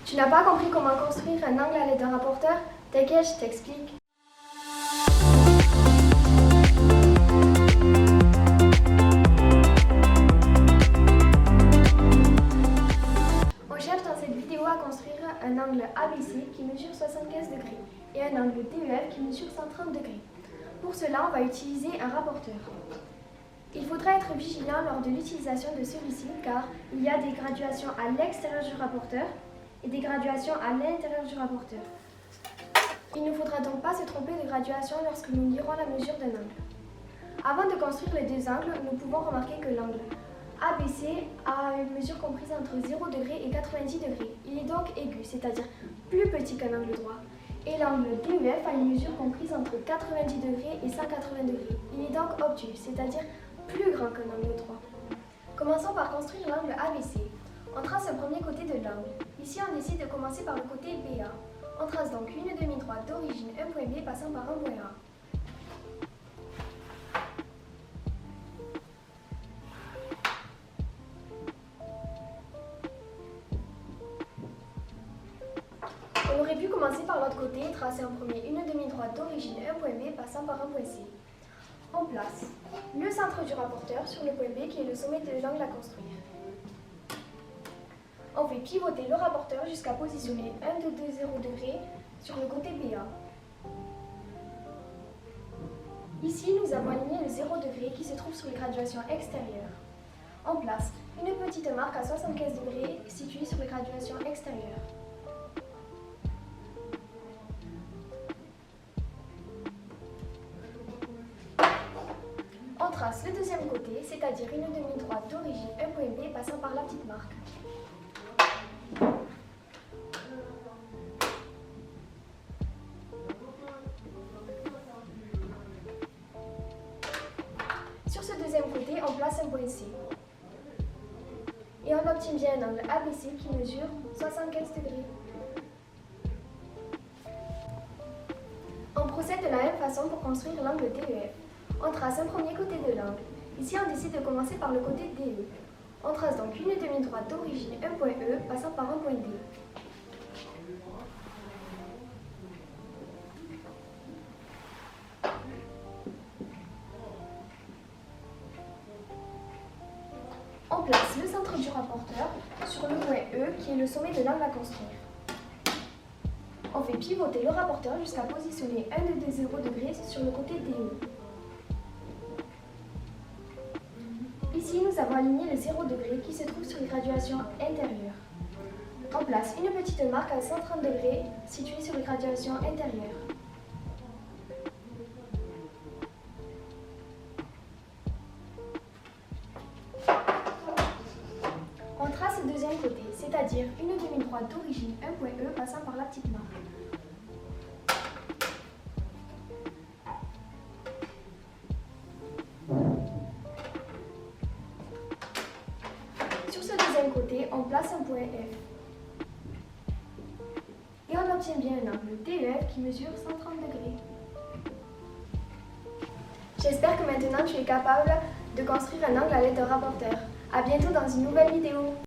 Tu n'as pas compris comment construire un angle à l'aide d'un rapporteur? T'inquiète, je t'explique. On cherche dans cette vidéo à construire un angle ABC qui mesure 75 degrés et un angle DEF qui mesure 130 degrés. Pour cela, on va utiliser un rapporteur. Il faudra être vigilant lors de l'utilisation de celui-ci car il y a des graduations à l'extérieur du rapporteur et des graduations à l'intérieur du rapporteur. Il ne faudra donc pas se tromper de graduation lorsque nous lirons la mesure d'un angle. Avant de construire les deux angles, nous pouvons remarquer que l'angle ABC a une mesure comprise entre 0 degré et 90 degrés. Il est donc aigu, c'est-à-dire plus petit qu'un angle droit. Et l'angle DEF a une mesure comprise entre 90 degrés et 180 degrés. Il est donc obtus, c'est-à-dire plus grand qu'un angle droit. Commençons par construire l'angle ABC. On trace un premier côté de l'angle. Ici, on décide de commencer par le côté BA. On trace donc une demi-droite d'origine un point B passant par un point A. On aurait pu commencer par l'autre côté et tracer en premier une demi-droite d'origine un point B passant par un point C. On place le centre du rapporteur sur le point B qui est le sommet de l'angle à construire. On fait pivoter le rapporteur jusqu'à positionner un de 0 degrés sur le côté BA. Ici, nous avons aligné le 0 degré qui se trouve sur les graduations extérieures. On place une petite marque à 75 degrés située sur les graduations extérieures. On trace le deuxième côté, c'est-à-dire une demi-droite d'origine un point B passant par la petite marque. Sur ce deuxième côté, on place un point C. Et on obtient bien un angle ABC qui mesure 75 degrés. On procède de la même façon pour construire l'angle DEF. On trace un premier côté de l'angle. Ici, on décide de commencer par le côté DE. On trace donc une demi-droite d'origine un point E passant par un point D. On place le centre du rapporteur sur le point E qui est le sommet de l'angle à construire. On fait pivoter le rapporteur jusqu'à positionner un de 0 degrés sur le côté DE. Ici, nous avons aligné le 0 degré qui se trouve sur les graduations intérieures. On place une petite marque à 130 degrés située sur les graduations intérieures. On trace le deuxième côté, c'est-à-dire une demi-droite d'origine un point E passant par la petite marque. Sur ce deuxième côté, on place un point F. Et on obtient bien un angle DEF qui mesure 130 degrés. J'espère que maintenant tu es capable de construire un angle à l'aide d'un rapporteur. A bientôt dans une nouvelle vidéo.